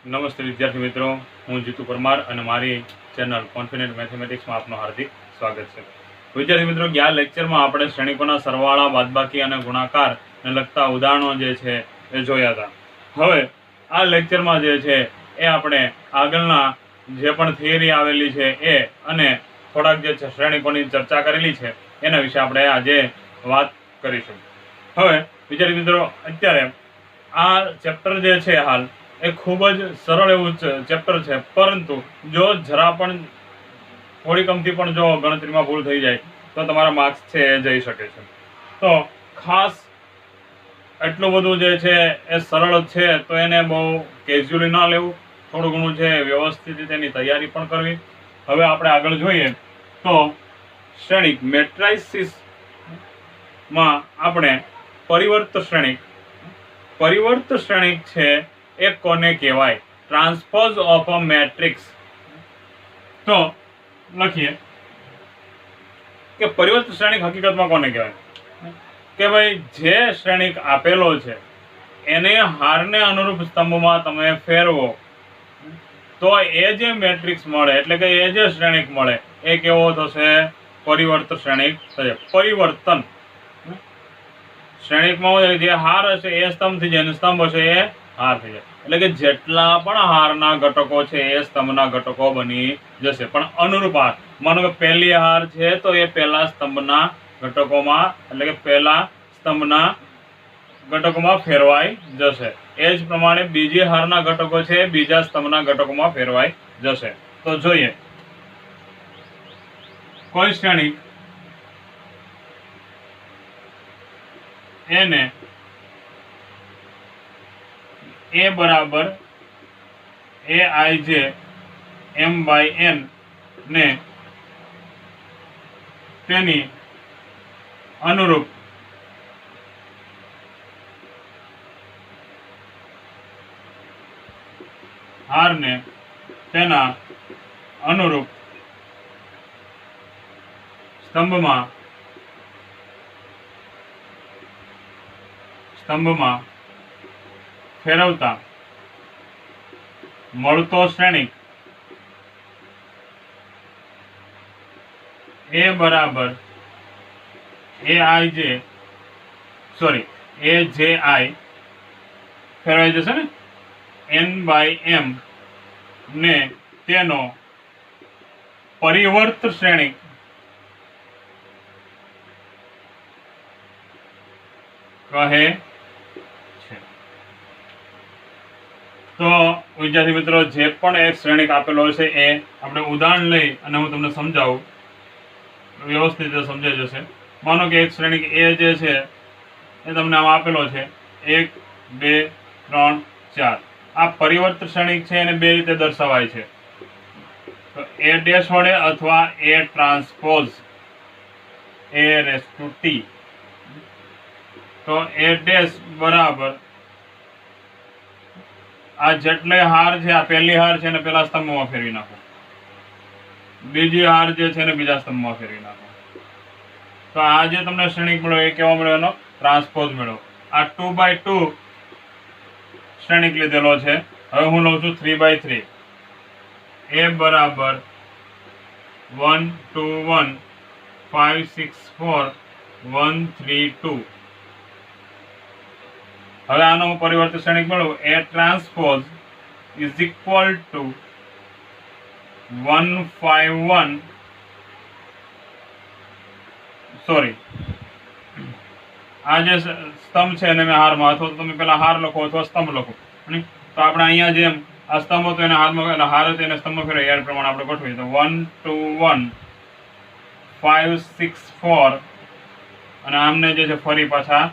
નમસ્તે વિદ્યાર્થી મિત્રો, હું જીતુ પરમાર અને મારી ચેનલ કોન્ફિડન્ટ મેથેમેટિક્સમાં આપનું હાર્દિક સ્વાગત છે. વિદ્યાર્થી મિત્રો, ગયા લેક્ચરમાં આપણે શ્રેણિકોના સરવાળા, બાદબાકી અને ગુણાકારને લગતા ઉદાહરણો જે છે એ જોયા હતા. હવે આ લેક્ચરમાં જે છે એ આપણે આગળના જે પણ થિયરી આવેલી છે એ અને થોડાક જે છે શ્રેણિકોની ચર્ચા કરેલી છે એના વિશે આપણે આજે વાત કરીશું. હવે વિદ્યાર્થી મિત્રો, અત્યારે આ ચેપ્ટર જે છે હાલ એ ખૂબ જ સરળ એવું ચેપ્ટર છે, પરંતુ જો જરા પણ થોડી કમથી પણ જો ગણતરીમાં ભૂલ થઈ જાય તો તમારા માર્ક્સ છે એ જઈ શકે છે. તો ખાસ એટલું બધું જે છે એ સરળ છે તો એને બહુ કેઝ્યુઅલી ના લેવું, થોડું ઘણું છે વ્યવસ્થિત રીતે એની તૈયારી પણ કરવી. હવે આપણે આગળ જોઈએ તો શ્રેણિક મેટ્રાઇસિસમાં આપણે પરિવર્ત શ્રેણિક છે એ કોને કહેવાય? Transpose of a matrix. તો લખીએ કે પરિવર્ત શ્રેણિક હકીકતમાં કોને કહેવાય? કે ભાઈ જે શ્રેણિક આપેલો છે એને હારને અનુરૂપ સ્તંભમાં તમે ફેરવો તો એ જે મેટ્રિક્સ મળે, એટલે કે એ જે શ્રેણિક મળે એ કેવો થશે? પરિવર્ત શ્રેણિક થશે. પરિવર્તન શ્રેણિકમાં જે હાર હશે એ સ્તંભ થઈ જાય અને સ્તંભ હશે એ હાર થઈ જાય. એટલે કે જેટલા પણ હારના ઘટકો છે એ સ્તંભના ઘટકો બની જશે, પણ અનુરૂપ હાર. માનો કે પહેલી હાર છે તો એ પહેલા સ્તંભના ઘટકોમાં, એટલે કે પહેલા સ્તંભના ઘટકોમાં ફેરવાઈ જશે. એ જ પ્રમાણે બીજી હારના ઘટકો છે બીજા સ્તંભના ઘટકોમાં ફેરવાઈ જશે. તો જોઈએ, કોઈ શ્રેણિક એને a બરાબર aij m/n ને તેની અનુરૂપ હારને તેના અનુરૂપ સ્તંભમાં ફેરવતા મળતો શ્રેણિક a બરાબર aij ફેરવાઈ જશે ને n/m ને તેનો પરિવર્ત શ્રેણિક કહે છે. તો વિદ્યાર્થી મિત્રો, જે પણ એક શ્રેણિક આપેલો હશે એ આપણે ઉદાહરણ લઈ અને હું તમને સમજાવું, વ્યવસ્થિત રીતે સમજાઈ જશે. માનો કે એક શ્રેણિક એ જે છે એ તમને આમ આપેલો છે 1 2 3 4. આ પરિવર્ત શ્રેણિક છે એને બે રીતે દર્શાવાય છે, તો a ડેશ વડે અથવા a ટ્રાન્સપોઝ a⁻t. તો a ડેશ બરાબર આ જેટલે હાર છે, આ પહેલી હાર છે એને પહેલા સ્તંભમાં ફેરવી નાખો, બીજી હાર જે છે એને બીજા સ્તંભમાં ફેરવી નાખો. તો આ જે તમને શ્રેણિક મળ્યો એ કેવો મળ્યો? એનો ટ્રાન્સપોઝ મળ્યો. આ 2/2 શ્રેણિક લીધેલો છે. હવે હું લઉં છું 3/3. a બરાબર 1 2 1 5 6 4 1 3 2. હવે આનો પરિવર્ત શ્રેણિક મળ્યો a transpose is equal two 151. આ જે સ્તંભ છે એને મેં હારમાં, અથવા તમે પેલા હાર લખો અથવા સ્તંભ લખો. તો આપણે અહીંયા જેમ આ સ્તંભ હતો એને હારમાં, એટલે હાર હતો એને સ્તંભ ફેરવે એ પ્રમાણે આપણે ગોઠવીએ. તો 1 2 1 5 6 4 અને આમને જે છે ફરી પાછા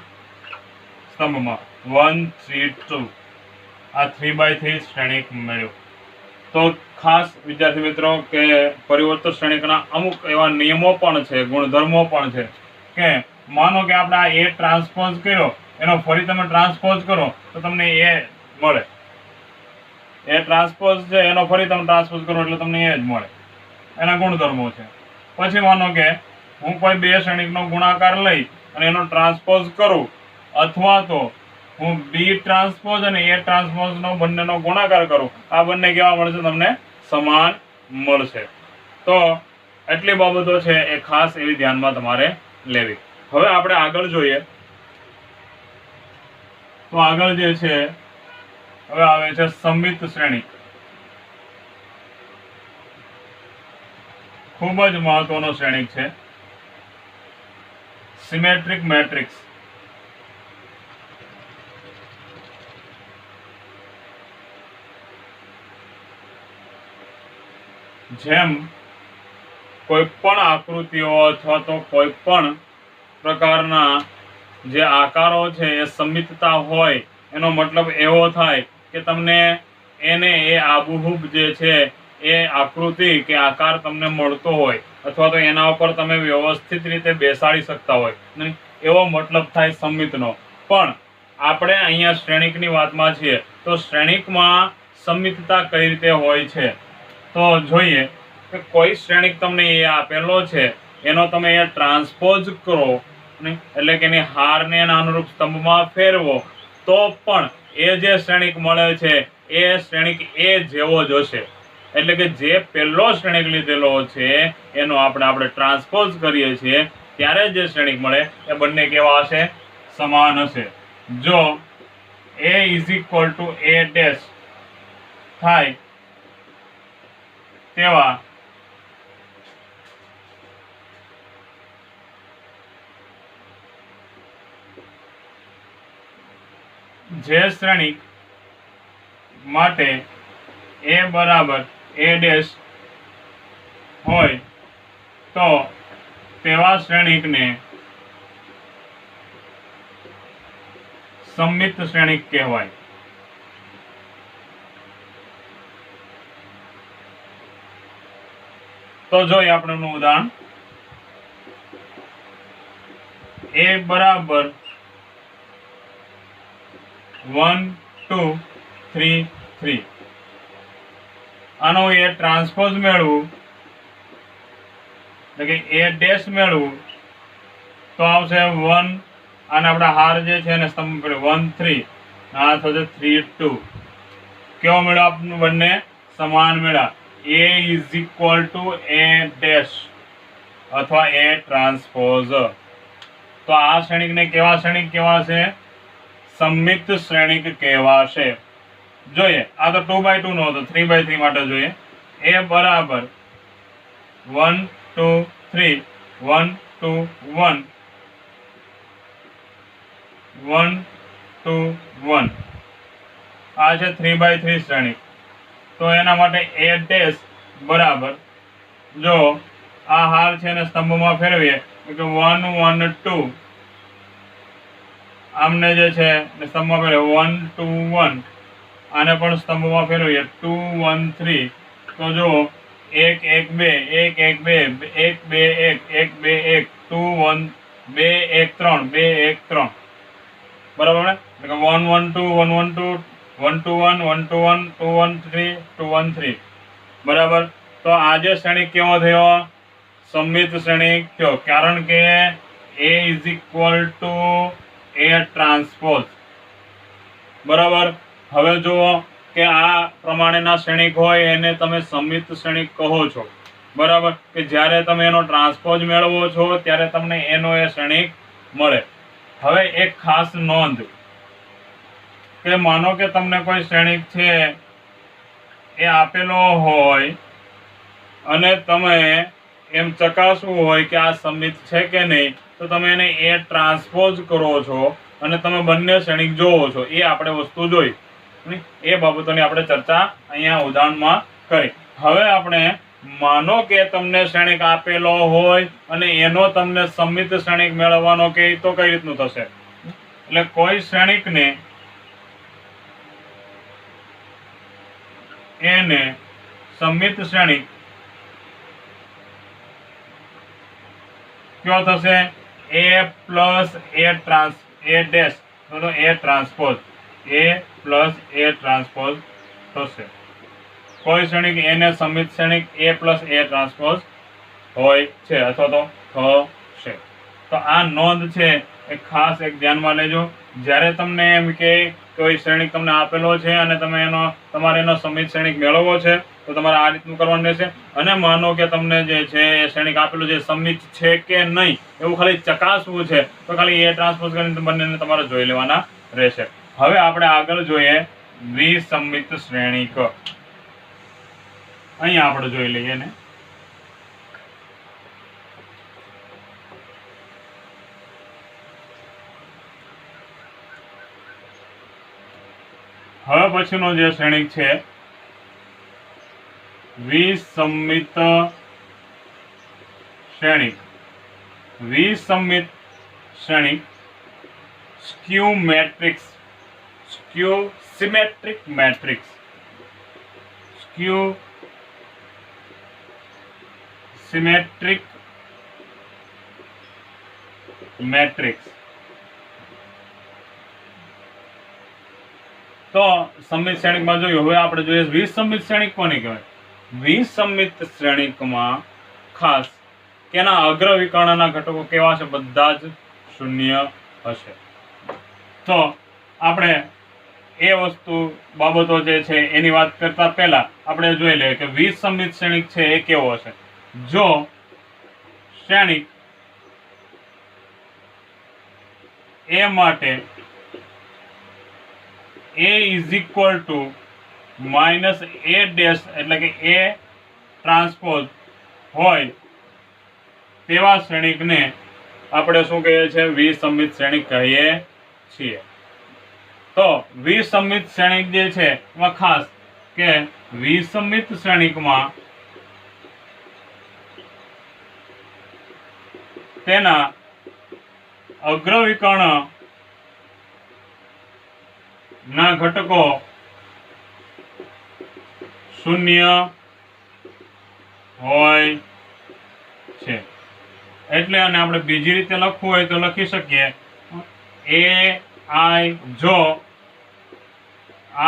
સ્તંભમાં 1 3 2. આ 3/3 શ્રેણિક મળ્યું. તો ખાસ વિદ્યાર્થી મિત્રો કે પરિવર્ત શ્રેણિકના અમુક એવા નિયમો પણ છે, ગુણધર્મો પણ છે કે માનો કે આપણે આ a ટ્રાન્સપોઝ કર્યો એનો ફરી તમે ટ્રાન્સપોઝ કરો તો તમને a મળે. એ ટ્રાન્સપોઝ છે એનો ફરી તમે ટ્રાન્સપોઝ કરો એટલે તમને એ જ મળે. એના ગુણધર્મો છે. પછી માનો કે હું કોઈ બે શ્રેણિકનો ગુણાકાર લઈ અને એનો ટ્રાન્સપોઝ કરું, અથવા તો હું બી ટ્રાન્સપોઝ અને એ ટ્રાન્સપોઝ નો બંનેનો ગુણાકાર કરું, આ બંને કેવા મળશે? તમને સમાન મળશે. તો એટલી બાબતો છે એ ખાસ એવી ધ્યાનમાં તમારે લેવી. હવે આપણે આગળ જોઈએ તો આગળ જે છે હવે આવે છે સમમિત શ્રેણી. ખૂબ જ મહત્વનો શ્રેણિક છે. Symmetric matrix. જેમ કોઈ પણ આકૃતિઓ અથવા તો કોઈ પણ પ્રકારના જે આકારો છે એ સમમિતતા હોય, એનો મતલબ એવો થાય કે તમને એને એ આબુહૂબ જે છે એ આકૃતિ કે આકાર તમને મળતો હોય, અથવા તો એના ઉપર તમે વ્યવસ્થિત રીતે બેસાડી શકતા હોય, એવો મતલબ થાય સમમિતનો. પણ આપણે અહીંયા શ્રેણિકની વાતમાં છીએ, તો શ્રેણિકમાં સમમિતતા કઈ રીતે હોય છે તો જોઈએ કે કોઈ શ્રેણિક તમને એ આપેલો છે, એનો તમે એ ટ્રાન્સપોઝ કરો, એટલે કે એની હારને એના અનુરૂપ સ્તંભમાં ફેરવો, તો પણ એ જે શ્રેણિક મળે છે એ શ્રેણિક એ જેવો જ હશે. એટલે કે જે પહેલો શ્રેણિક લીધેલો છે એનો આપણે ટ્રાન્સપોઝ કરીએ છીએ ત્યારે જે શ્રેણિક મળે એ બંને કેવા હશે? સમાન હશે. જો a is equal two a dash થાય તેવા જે શ્રેણિક માટે a બરાબર a ડેશ હોય તો તેવા શ્રેણિકને સમમિત શ્રેણિક કહેવાય. તો જોઈએ આપણે એનું ઉદાહરણ. a બરાબર 1 2 3 3. આનો એ ટ્રાન્સપોઝ મેળવું, એટલે કે a ડેશ મેળવું, તો આવશે 1, અને આપણા હાર જે છે એને સ્તંભ 1 3, આ થશે 3 2. કેવો મળ્યો? આપણને બંને સમાન મળ્યા. a is equal two a dash અથવા a ટ્રાન્સપોઝ. તો આ શ્રેણિકને કેવા શ્રેણિક કહેવાશે? સમમિત શ્રેણિક કહેવાશે. જોઈએ, આ તો 2x2 નો હતો, 3x3 માટે જોઈએ. a બરાબર 1 2 3 1 2 1 1 2 1. આ છે 3x3 શ્રેણિક. તો એના માટે a ડેશ બરાબર, જો આ હાર છે એને સ્તંભમાં ફેરવીએ તો 1 1 2, આમને જે છે સ્તંભમાં ફેરવીએ 1 2 1, આને પણ સ્તંભમાં ફેરવીએ 2 1 3. તો જો 1 1 2 1 1 2 1 2 1 1 2 1 2 1 2 1 3 2 1 3. બરાબર ને? એટલે કે 1 1 2 1 1 2 1 2 1 1 2 1 2 1 3 2 1 3. બરાબર. તો આ જે શ્રેણિક કેવો થયો? સમમિત શ્રેણિક થયો, કારણ કે a is equal two a transpose. બરાબર. હવે જુઓ કે આ પ્રમાણેના શ્રેણિક હોય એને તમે સમમિત શ્રેણિક કહો છો. બરાબર. કે જ્યારે તમે એનો ટ્રાન્સપોઝ મેળવો છો ત્યારે તમને એનો એ શ્રેણિક મળે. હવે એક ખાસ નોંધ કે માનો કે તમને કોઈ શ્રેણિક છે એ આપેલો હોય અને તમે એમ ચકાસવું હોય કે આ સમમિત છે કે નહીં, તો તમે એને એ ટ્રાન્સપોઝ કરો છો અને તમે બંને શ્રેણિક જોવો છો. એ આપણે વસ્તુ જોઈ, એ બાબતોની આપણે ચર્ચા અહીંયા ઉદાહરણમાં કરી. હવે આપણે માનો કે તમને શ્રેણિક આપેલો હોય અને એનો તમને સમમિત શ્રેણિક મેળવવાનો કે તો કઈ રીતનું થશે? એટલે કોઈ શ્રેણિકને એને સમમિત શ્રેણિક કયો થશે? a પ્લસ a ડેશ, તો a transpose, a plus a transpose થશે. કોઈ શ્રેણિક એને સમમિત શ્રેણિક a પ્લસ a ટ્રાન્સપોઝ હોય છે અથવા તો થશે. તો આ નોંધ છે એ ખાસ એક ધ્યાનમાં લેજો. જ્યારે તમને એમ કે કોઈ શ્રેણિક તમને આપેલો છે અને તમે તમારે એનો સમિત શ્રેણિક મેળવવો છે તો તમારે આ રીતનું કરવાનું રહેશે. અને માનો કે તમને જે છે એ શ્રેણિક આપેલું છે સમિત છે કે નહીં એવું ખાલી ચકાસવું છે તો ખાલી એ ટ્રાન્સપોઝ કરીને બંનેને તમારે જોઈ લેવાના રહેશે. હવે આપણે આગળ જોઈએ વિસમિત શ્રેણિક. અહીંયા આપણે જોઈ લઈએ ને. હવે પછીનો જે શ્રેણિક છે વિસમિત શ્રેણિક. વિસમિત શ્રેણિક skew matrix, skew symmetric matrix, skew symmetric matrix. તો સમિત શ્રેણિકમાં જોયું. હવે આપણે જોઈએ વિસમિત શ્રેણિક કોને કહેવાય. વિસમિત શ્રેણિકમાં ખાસ તેના અગ્ર વિકર્ણના ઘટકો કેવા છે? બધા જ શૂન્ય હશે. તો આપણે એ વસ્તુ બાબતો જે છે એની વાત કરતા પહેલા આપણે જોઈ લઈએ કે વિસમિત શ્રેણિક છે એ કેવો હશે. જો શ્રેણિક એ માટે a is equal to minus a dash એટલે કે a ટ્રાન્સપોઝ હોય તેવા શ્રેણિકને આપણે શું કહીએ છીએ? વિસમિત શ્રેણિક કહીએ છીએ. તો વિસમિત શ્રેણિક જે છે એમાં ખાસ કે વિસમિત શ્રેણિકમાં તેના અગ્ર વિકર્ણ ના ઘટકો શૂન્ય હોય છે. એટલે અને આપણે બીજી રીતે લખવું હોય તો લખી શકીએ ai જો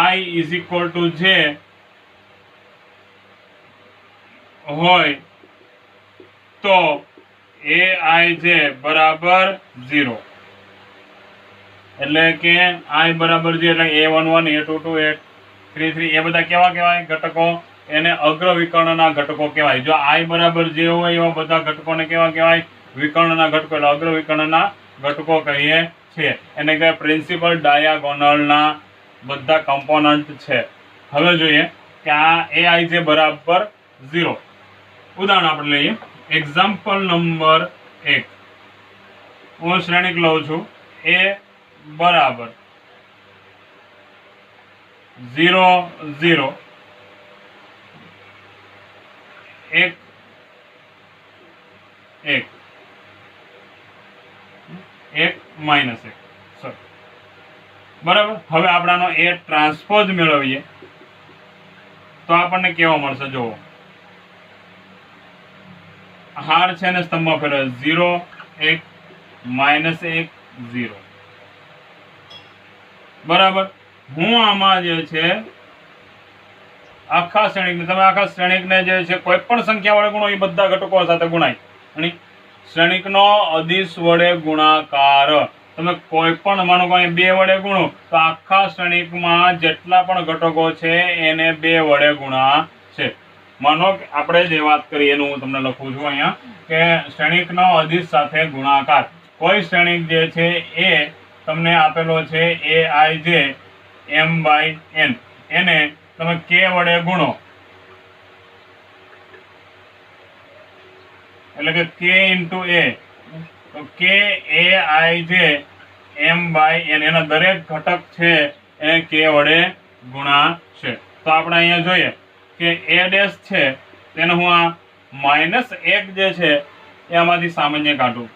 i is equal to j હોય તો aij બરાબર 0. એટલે કે i બરાબર 0 એટલે a11 a22 a33 એ બધા કેવા કહેવાય? ઘટકો. એને અગ્ર વિકર્ણના ઘટકો કહેવાય. જો i બરાબર 0 હોય એવા બધા ઘટકોને કેવા કહેવાય? વિકર્ણના ઘટકો. એટલે અગ્ર વિકર્ણના ઘટકો કહીએ છીએ. એને કહેવાય પ્રિન્સિપલ ડાયાગોનલના બધા કમ્પોનન્ટ છે. હવે જોઈએ કે આ aij બરાબર 0. ઉદાહરણ આપણે લઈએ. Example number 1. હું શ્રેણિક લઉં છું a બરાબર 0 0 1 1 1 માઇનસ 1. બરાબર. હવે આપણાનો એ ટ્રાન્સપોઝ મેળવીએ તો આપણને કેવો મળશે? જુઓ, હાર છે ને સ્તંભમાં ફેરવે 0 1 માઇનસ 1 0. બરાબર. હું આમાં જે છે આખા શ્રેણિકને તમે આખા શ્રેણિકને જે છે કોઈ પણ સંખ્યા વડે ગુણો એ બધા ઘટકો સાથે ગુણાય. અને શ્રેણિકનો અદિશ વડે ગુણાકાર તમે કોઈ પણ માનો કે 2 વડે ગુણો તો આખા શ્રેણિકમાં જેટલા પણ ઘટકો છે એને 2 વડે ગુણા છે. માનો કે આપણે જે વાત કરી એનું હું તમને લખું છું અહીંયા કે શ્રેણિકનો અદિશ સાથે ગુણાકાર. કોઈ શ્રેણિક જે છે એ તમને આપેલો છે aij m/n. એને તમે k વડે ગુણો એટલે કે k into a તો k aij m/n એના દરેક ઘટક છે એ k વડે ગુણાશે. તો આપણે અહીંયા જોઈએ કે a ડેશ છે તેને હું આ -1 જે છે એ આમાંથી સામાન્ય કાઢું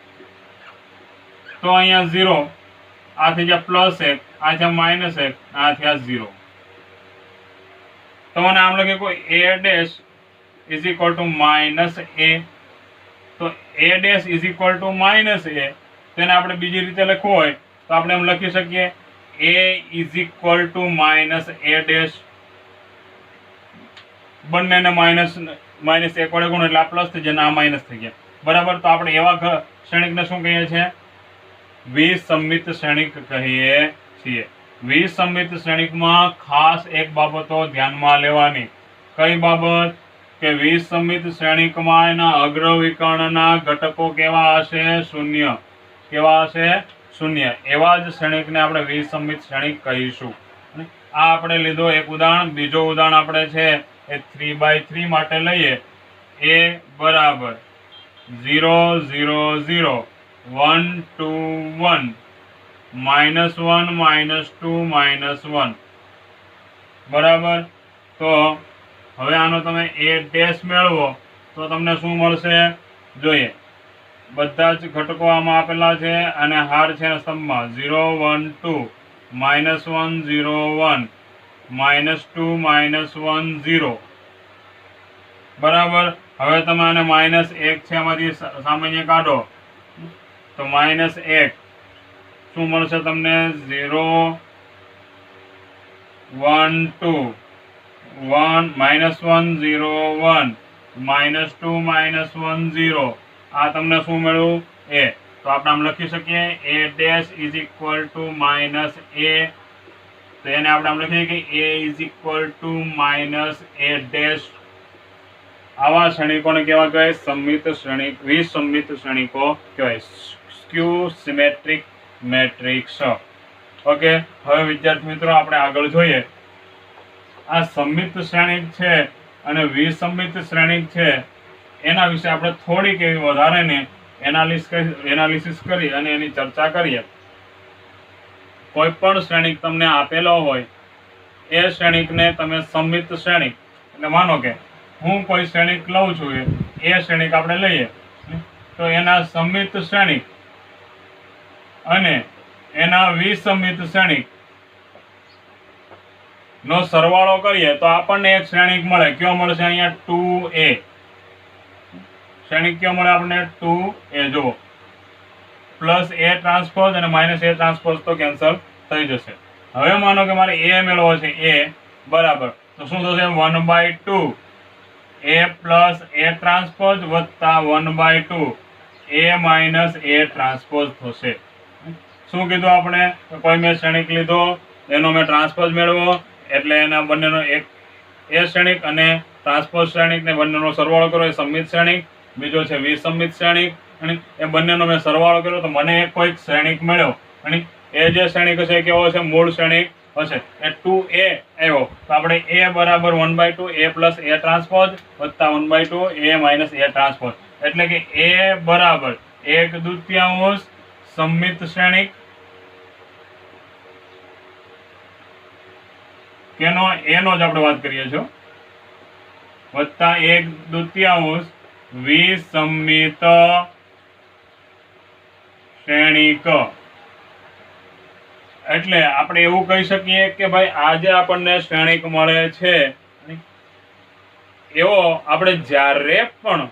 તો અહીંયા 0 આ થઈ જાય +1 આ છે -1 આ થયા 0. તો મને આમ લખે કોઈ a dash is equal two -a. તો a dash is equal two -a તેને આપણે બીજી રીતે લખવું હોય તો આપણે એમ લખી શકીએ a is equal two -a dash. બંનેને -1 વડે ગુણો એટલે આ પ્લસ થઈ જાય ને આ માઇનસ થઈ ગયા. બરાબર. તો આપણે એવા શ્રેણિકને શું કહીએ છીએ? વિસંમિત શ્રેણિક કહીએ છીએ। વિસંમિત શ્રેણિકમાં ખાસ એક બાબતો ધ્યાનમાં લેવાની। કઈ બાબત? કે વિસંમિત શ્રેણિકમાં એના અગ્રવિકર્ણના ઘટકો કેવા હશે? શૂન્ય। કેવા હશે? શૂન્ય। એવા જ શ્રેણિકને આપણે વિસંમિત શ્રેણિક કહીશું। આ આપણે લીધો એક ઉદાહરણ। બીજો ઉદાહરણ આપણે છે એ 3/3 માટે લઈએ। a બરાબર 0 0 0 1 2 1 -1 -2 -1 બરાબર। તો હવે આનો તમે a ડેશ મેળવો તો તમને શું મળશે? જોઈએ, બધા જ ઘટકો આમાં આપેલા છે અને હાર છે સ્તંભમાં 0 1 2 -1 0 1 -2 -1 0 બરાબર। હવે તમે આને -1 છે એમાંથી સામાન્ય કાઢો તો -1 શું મળશે તમને? 0 1 2 1 -1 0 1 -2 -1 0 આ તમને શું મળ્યું? a। તો આપણે આમ લખી શકીએ a dash is equal to minus a। તો એને આપણે આમ લખીએ કે a is equal to minus a dash. આવા શ્રેણિકોને કેવા કહેવાય? સંમિત શ્રેણિક, વિસંમિત શ્રેણિકો કહેવાય। Skew symmetric matrix. ઓકે, હવે વિદ્યાર્થી મિત્રો આપણે આગળ જોઈએ। આ સંમિત શ્રેણિક છે અને વિસંમિત શ્રેણિક છે એના વિશે આપણે થોડીક એવી વધારે એનાલિસિસ કરી અને એની ચર્ચા કરીએ। કોઈ પણ શ્રેણિક તમને આપેલો હોય એ શ્રેણિકને તમે સંમિત શ્રેણિક, એટલે માનો કે હું કોઈ શ્રેણિક લઉં છું, એ શ્રેણિક આપણે લઈએ તો એના સંમિત શ્રેણિક અને એના વિસંમિત શ્રેણિક નો સરવાળો કરીએ તો આપણને એક શ્રેણિક મળે। કયો મળશે? અહીંયા 2a શ્રેણિક કયો મળે આપણને? 2a। જુઓ, પ્લસ a ટ્રાન્સપોઝ અને માઇનસ a ટ્રાન્સપોઝ તો કેન્સલ થઈ જશે। હવે માનો કે મારે a મેળવો છે, a બરાબર તો શું થશે? 1/2 a પ્લસ a ટ્રાન્સપોઝ વત્તા 1/2 a માઇનસ a ટ્રાન્સપોઝ થશે। શું કીધું આપણે? કોઈ મેં શ્રેણિક લીધો, એનો મેં ટ્રાન્સપોઝ મેળવો એટલે એના બંનેનો એક એ શ્રેણિક અને ટ્રાન્સપોઝ શ્રેણિક ને બંનેનો સરવાળો કરો એ સંમિત શ્રેણિક। બીજો છે વિસંમિત શ્રેણિક અને એ બંનેનો મેં સરવાળો કર્યો તો મને એક કોઈક શ્રેણિક મળ્યો અને એ જે શ્રેણિક હશે એ કેવો હશે? મૂળ શ્રેણિક હશે। એ 2a આવ્યો તો આપણે a બરાબર 1/2 a પ્લસ a ટ્રાન્સપોઝ વત્તા 1/2 a માઇનસ a ટ્રાન્સપોઝ, એટલે કે a બરાબર 1/2 સંમિત શ્રેણિક કેનો? એનો જ આપણે વાત કરીએ છીએ વત્તા 1/2 વિસંમિત શ્રેણિક। એટલે આપણે એવું કહી શકીએ કે ભાઈ આ જે આપણને શ્રેણિક મળે છે એવો આપણે જ્યારે પણ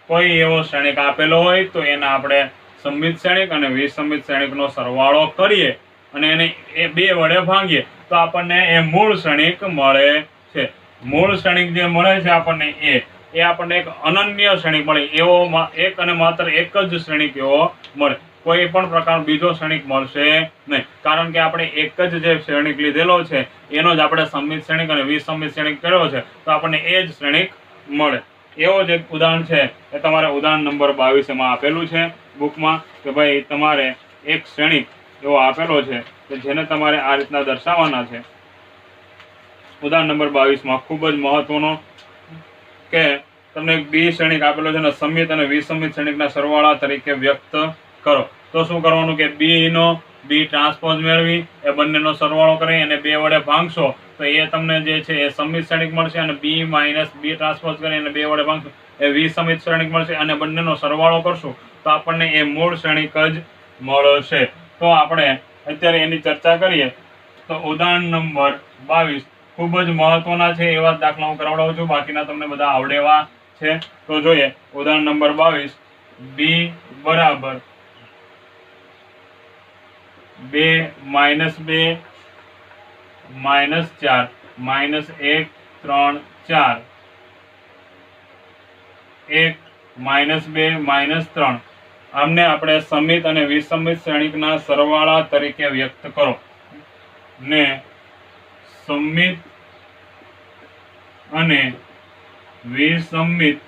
કોઈ એવો શ્રેણિક આપેલો હોય તો એના આપણે સંમિત શ્રેણિક અને વિસંમિત શ્રેણિકનો સરવાળો કરીએ અને એને એ બે વડે ભાંગીએ તો આપણને એ મૂળ શ્રેણિક મળે છે। મૂળ શ્રેણિક જે મળે છે આપણને એ આપણને એક અનન્ય શ્રેણિક મળે। એવો એક અને માત્ર એક જ શ્રેણિક એવો મળે, કોઈ પણ પ્રકારનો બીજો શ્રેણિક મળશે નહીં, કારણ કે આપણે એક જ જે શ્રેણિક લીધેલો છે એનો જ આપણે સંમિત શ્રેણિક અને વિસંમિત શ્રેણિક કર્યો છે તો આપણને એ જ શ્રેણિક મળે। એવો જ એક ઉદાહરણ છે એ તમારે ઉદાહરણ નંબર 22 એમાં આપેલું છે બુકમાં કે ભાઈ તમારે એક શ્રેણિક એવો આપેલો છે કે જેને તમારે આ રીતના દર્શાવવાના છે। ઉદાહરણ નંબર 22 માં ખૂબ જ મહત્વનો કે તમને એક બી શ્રેણિક આપેલો છે અને સંમિત અને વિસંમિત શ્રેણિકના સરવાળા તરીકે વ્યક્ત કરો। તો શું કરવાનું કે બી ટ્રાન્સપોઝ મેળવી એ બંનેનો સરવાળો કરી અને બે વડે ભાંગશો તો એ તમને જે છે એ સંમિત શ્રેણિક મળશે અને બી માઇનસ બી ટ્રાન્સપોઝ કરી અને બે વડે ભાંગશો એ વિસંમિત શ્રેણિક મળશે અને બંનેનો સરવાળો કરશું તો આપણને એ મૂળ શ્રેણિક જ મળશે। તો આપણે અત્યારે એની ચર્ચા કરીએ તો ઉદાહરણ નંબર 22 ખૂબ જ મહત્વના છે એવા દાખલા હું કરાવડાવું છું, બાકીના તમને બધા આવડેવા છે। તો જોઈએ ઉદાહરણ નંબર 22 બી બરાબર 2 -2 -4 -1 3 4 1 -2 -3 આમને આપણે સમિત અને વિસમિત શ્રેણિકના સરવાળા તરીકે વ્યક્ત કરો ને સમિત અને વિસમિત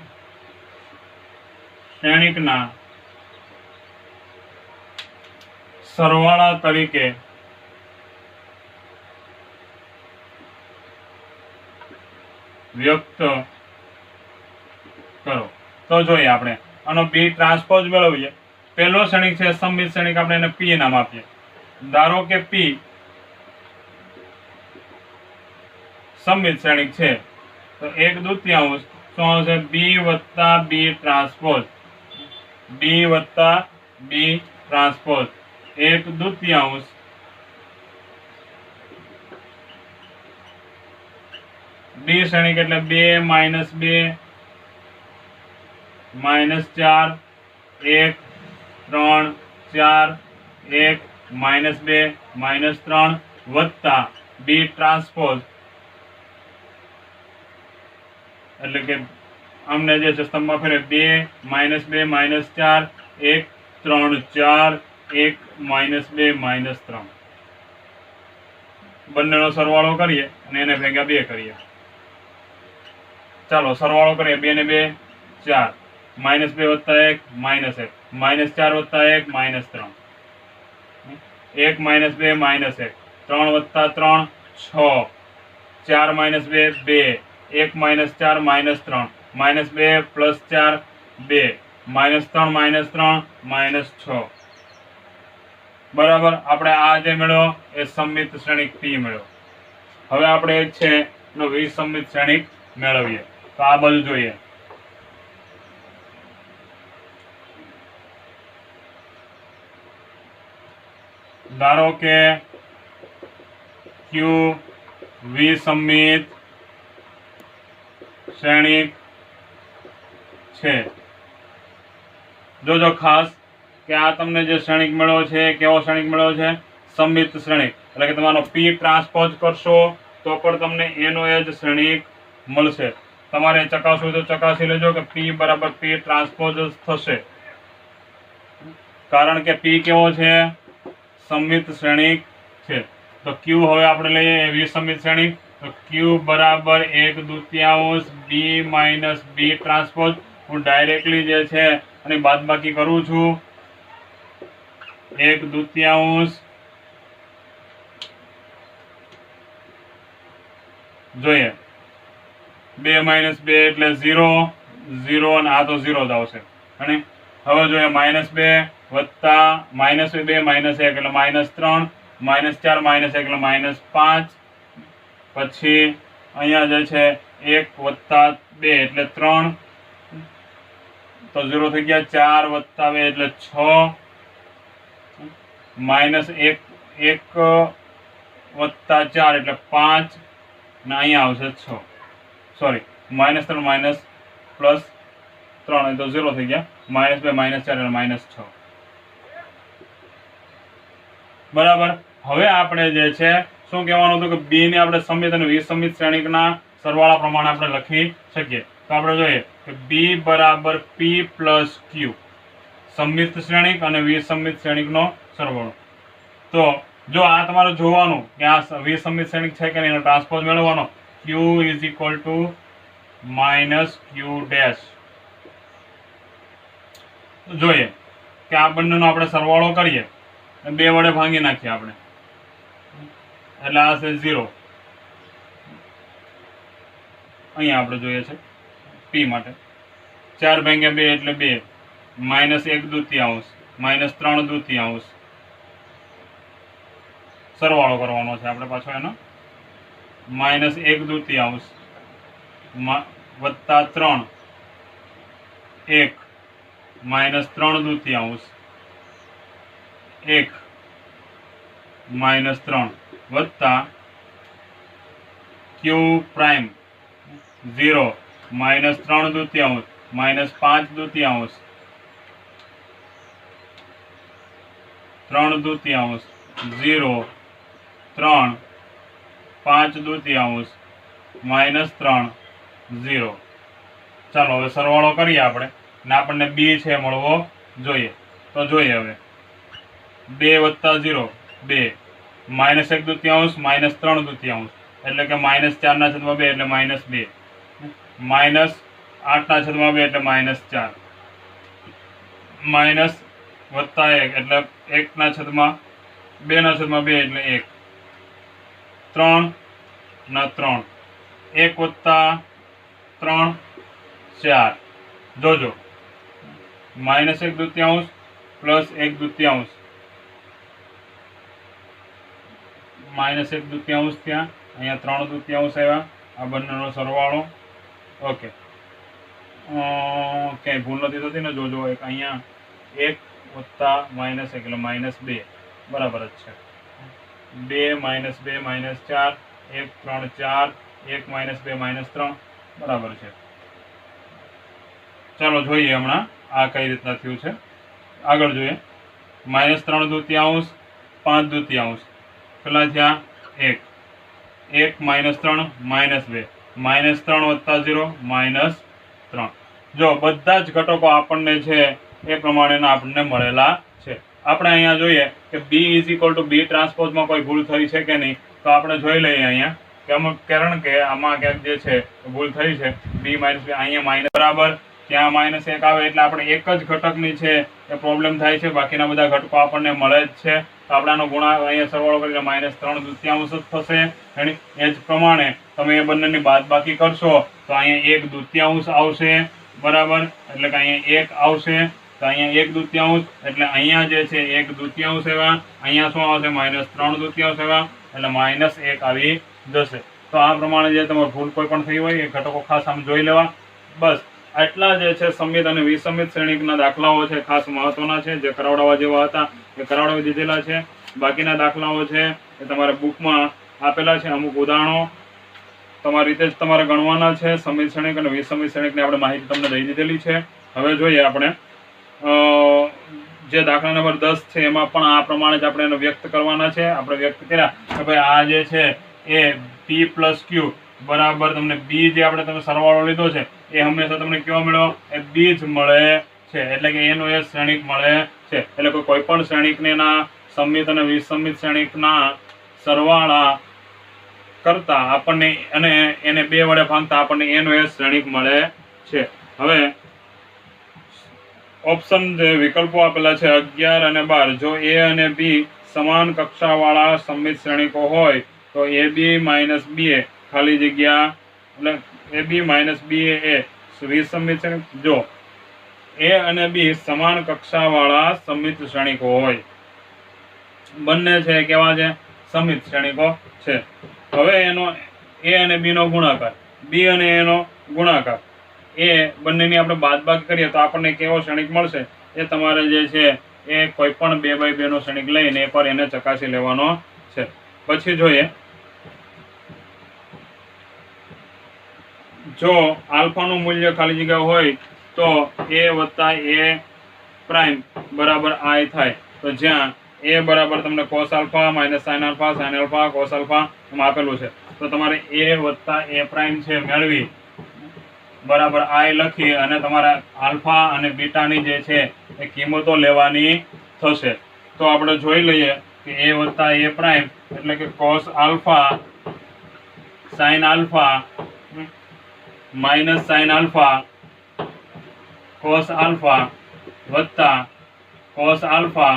શ્રેણિકના સરવાળા તરીકે વ્યક્ત કરો. તો જોઈએ આપણે આનો બી ટ્રાન્સપોઝ મેળવીએ. પહેલો શ્રેણિક છે સમિત શ્રેણિક, આપણે એને પી નામ આપીએ. ધારો કે પી સમિત શ્રેણિક છે તો 1/2 શું આવશે? બી વત્તા બી ટ્રાન્સપોઝ, બી વત્તા બી ટ્રાન્સપોઝ 1/2 બી શ્રેણિક એટલે 2 - 2 -4 1 3 4 1 -2 -3 વત્તા બી ટ્રાન્સપોઝ એટલે કે અમને જે છે સ્તંભમાં ફેરે 2 - 2 -4 1 3 4 1 -2 -3 બંનેનો સરવાળો કરીએ અને એને ભેગા 2 કરીએ. ચાલો સરવાળો કરીએ. 2 ને 2 4 -2 વત્તા 1 -1 -4 વત્તા 1 -3 1 -2 -1 3 વત્તા 3 6 4 -2 2 1 -4 -3 -2 + 4 2 -3 -3 -6 બરાબર. આપણે આ જે મેળવ્યો એ સમિત શ્રેણિક પી મેળવ્યો. હવે આપણે એક છે એનો વિસમિત શ્રેણિક મેળવીએ. તો આ બધું જોઈએ. ધારો કે ક્યુ વિસમિત શ્રેણિક છે. જોજો ખાસ કે આ તમને જે શ્રેણિક મળ્યો છે કેવો શ્રેણિક મળ્યો છે? સમિત શ્રેણિક. એટલે કે તમારો પી ટ્રાન્સપોઝ કરશો તો પણ તમને એનો એ જ શ્રેણિક મળશે. તમારે ચકાસવું તો ચકાસી લેજો કે પી બરાબર પી ટ્રાન્સપોઝ થશે, કારણ કે પી કેવો છે? સમિત શ્રેણિક છે. તો ક્યુ હવે આપણે લઈએ વિસમિત શ્રેણિક. તો ક્યુ બરાબર 1/2 બી માઇનસ બી ટ્રાન્સપોઝ. હું ડાયરેક્ટલી જે છે અને બાદબાકી કરું છું. 1/2 જોઈએ 2 - 2 એટલે 0 0 અને આ તો 0 જ આવશે. અને હવે જોઈએ -2 વત્તા -2 -1 એટલે -3 -4 -1 એટલે -5 પછી અહીંયા જે છે 1 વત્તા 2 એટલે 3 તો 0 થઈ ગયા. 4 વત્તા 2 એટલે 6 -1 વત્તા 4 એટલે 5 ને અહીંયા આવશે 6 સોરી -3 પ્લસ 3 તો 0 થઈ ગયા. -2 -4 એટલે -6 બરાબર. હવે આપણે જે છે શું કહેવાનું હતું કે બી ને આપણે સમિત અને વિસમિત શ્રેણિકના સરવાળા પ્રમાણે આપણે લખી શકીએ. તો આપણે જોઈએ કે બી બરાબર પી પ્લસ ક્યુ, સમિત શ્રેણિક અને વિસમિત શ્રેણિકનો સરવાળો. તો જો આ તમારે જોવાનું કે આ વિસમિત શ્રેણિક છે કે નહીં, એનો ટ્રાન્સપોઝ મેળવવાનો. Q is equal to minus Q dash. જોઈએ કે આ બંનેનો આપણે સરવાળો કરીએ, 2 વડે ભાંગી નાખીએ આપણે એટલે આ છે 0. અહીંયા આપણે જોઈએ છે પી માટે 4 ભાગ્યા 2 એટલે 2 -1/2 -3/2 સરવાળો કરવાનો છે આપણે પાછો એનો. -1/2 વત્તા 3 1 -3/2 1 -3 વત્તા ક્યુ પ્રાઇમ 0 -3/2 -5/2 3/2 0 3 5/2 -3 0. ચાલો હવે સરવાળો કરીએ આપણે ને આપણને બી છે મળવો જોઈએ. તો જોઈએ હવે 2 + 0 2 -1 દૂતીયાંશ -3 દૂતીયાંશ એટલે કે -4/2 એટલે -2 -8/2 એટલે -4 માઇનસ વત્તા 1 એટલે 1/2/2 એટલે 1 3/3 1 + 3 4 જોજો -1 દૂતીયાંશ +1 દૂતીયાંશ -1 દૂતીયાંશ ત્યાં અહીંયા 3 દૂતીયાંશ આવ્યા આ બંનેનો સરવાળો ઓકે ક્યાંય ભૂલ નથી થતી ને જોજો એક અહીંયા 1 + -1 એટલે -2 બરાબર જ છે 2 -2 -4 1 3 4 1 -2 -3 બરાબર છે ચાલો જોઈએ હમણાં આ કઈ રીતના થયું છે આગળ જોઈએ -3 દૂતીયાંશ 5 દૂતીયાંશ પેલા થયા 1 1 -3 -2 -3 + 0 -3 જો બધા જ ઘટકો આપણને છે એ પ્રમાણેના આપણને મળેલા છે આપણે અહીંયા જોઈએ કે B = B ટ્રાન્સપોઝમાં કોઈ ભૂલ થઈ છે કે નહીં તો આપણે જોઈ લઈએ અહીંયા કે અમુક કારણ કે આમાં ક્યાંક જે છે ભૂલ થઈ છે B - B અહીંયા માઇનસ બરાબર ત્યાં -1 આવે એટલે આપણે એક જ ઘટકની છે એ પ્રોબ્લેમ થાય છે બાકીના બધા ઘટકો આપણને મળે જ છે તો આપણે આનો ગુણાકાર અહીંયા સરવાળો કરીને -3 દૂતીયાંશ જ થશે અને એ જ પ્રમાણે તમે એ બંનેની બાદબાકી કરશો તો અહીંયા 1 દૂતીયાંશ આવશે બરાબર એટલે કે અહીંયા 1 આવશે તો અહીંયા 1 દૂતીયાંશ એટલે અહીંયા જે છે 1 દૂતીયાંશ એવા અહીંયા શું આવશે -3 દૂતીયાંશ એવા એટલે -1 આવી જશે તો આ પ્રમાણે જે તમારે ભૂલ કોઈ પણ થઈ હોય એ ઘટકો ખાસ આમ જોઈ લેવા બસ આટલા જે છે સમિત અને વિસમિત શ્રેણીકના દાખલાઓ છે ખાસ મહત્વના છે જે કરાવડાવવા જેવા હતા એ કરાવડાવી દીધેલા છે બાકીના દાખલાઓ છે એ તમારે બુકમાં આપેલા છે અમુક ઉદાહરણો તમારી રીતે જ તમારે ગણવાના છે સમિત શ્રેણીક અને વિસમિત શ્રેણીકની આપણે માહિતી તમને દઈ દીધેલી છે હવે જોઈએ આપણે જે દાખલા નંબર 10 છે એમાં પણ આ પ્રમાણે જ આપણે એને વ્યક્ત કરવાના છે આપણે વ્યક્ત કર્યા કે ભાઈ આ જે છે એ P + Q બરાબર તમને B જે આપણે તમે સરવાળો લીધો છે એ હંમેશા તમને કેવો મળ્યો એ B જ મળે છે એટલે કે એનો એ શ્રેણીક મળે છે એટલે કોઈ પણ શ્રેણીકને ના સમિત અને વિસમિત શ્રેણીકના સરવાળા કરતા આપણને અને એને 2 વડે ભાગતા આપણને એનો એ શ્રેણીક મળે છે હવે ઓપ્શન જે વિકલ્પો આપેલા છે 11 અને 12 જો A અને B સમાન કક્ષાવાળા સમિત શ્રેણીકો હોય તો AB - BA ખાલી જગ્યા એટલે AB - BA એ વિસમિત શ્રેણીક જો A અને B સમાન કક્ષાવાળા સમિત શ્રેણીકો હોય બંને છે કેવા છે સમિત શ્રેણીકો છે હવે એનો A અને B નો ગુણાકાર B અને A નો ગુણાકાર એ બંનેની આપણે બાદબાકી કરીએ તો આપણને કેવો શ્રેણીક મળશે એ તમારે જે છે એ કોઈ પણ 2/2 નો શ્રેણીક લઈને એકવાર એને ચકાસી લેવાનો છે પછી જોઈએ જો આલ્ફાનું મૂલ્ય ખાલી જગ્યા હોય તો A + A પ્રાઇમ બરાબર I થાય તો જ્યાં A બરાબર તમને cos alpha -sin alpha sin alpha cos alpha એમ આપેલું છે તો તમારે A + A પ્રાઇમ છે મેળવી બરાબર I લખી અને તમારા આલ્ફા અને બીટાની જે છે એ કિંમતો લેવાની થશે તો આપણે જોઈ લઈએ કે A + A પ્રાઇમ એટલે કે cos alpha sin alpha -sin alpha cos alpha વત્તા cos alpha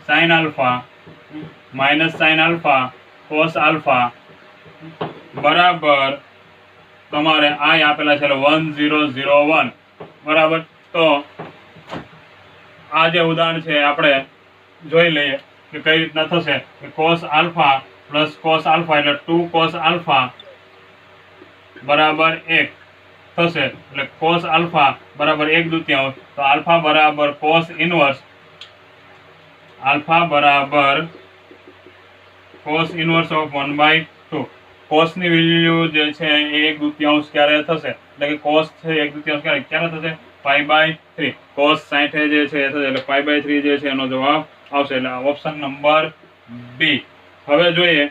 sin alpha -sin alpha cos alpha બરાબર તમારે I આપેલા છે 1001 બરાબર તો આ જે ઉદાહરણ છે આપણે જોઈ લઈએ કે કઈ રીતના થશે કે cos આલ્ફા + cos આલ્ફા એટલે 2 cos આલ્ફા બરાબર 1 થશે એટલે cos આલ્ફા બરાબર 1 દૂતીયાંશ તો આલ્ફા બરાબર cos ઇનવર્સ આલ્ફા બરાબર cos ઇનવર્સ ઓફ 1/2 cos ની વેલ્યુ જે છે એ 1 દૂતીયાંશ ક્યારે થશે એટલે કે cos છે 1 દૂતીયાંશ ક્યારે થશે π/3 cos 60 જે છે એ થશે એટલે π/3 જે છે એનો જવાબ આવશે એટલે ઓપ્શન નંબર B હવે જોઈએ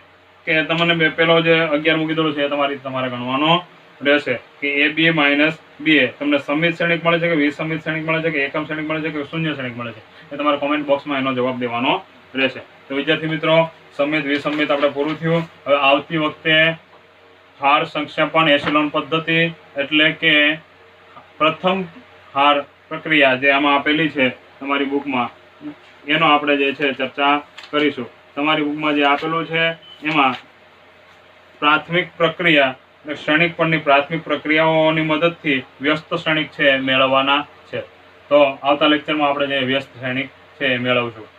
કે તમને પેલો જે 11 મૂકી દીધો છે એ તમારે ગણવાનો રહેશે કે AB માઇનસ BA તમને સમિત શ્રેણિક મળે છે કે વિસમિત શ્રેણિક મળે છે કે એકમ શ્રેણિક મળે છે કે શૂન્ય શ્રેણિક મળે છે એ તમારે કોમેન્ટ બોક્સમાં એનો જવાબ દેવાનો રહેશે. તો વિદ્યાર્થી મિત્રો, સમિત વિસમિત આપણે પૂરું થયું. હવે આવતી વખતે હાર સંક્ષેપણ એશિલોન પદ્ધતિ એટલે કે પ્રથમ હાર પ્રક્રિયા જે આમાં આપેલી છે તમારી બુકમાં, એનો આપણે જે છે ચર્ચા કરીશું. તમારી બુકમાં જે આપેલું છે એમાં પ્રાથમિક પ્રક્રિયા શ્રેણિક પરની પ્રાથમિક પ્રક્રિયાઓની મદદથી વ્યસ્ત શ્રેણિક છે મેળવવાના છે. તો આવતા લેક્ચરમાં આપણે જે વ્યસ્ત શ્રેણિક છે એ મેળવશું.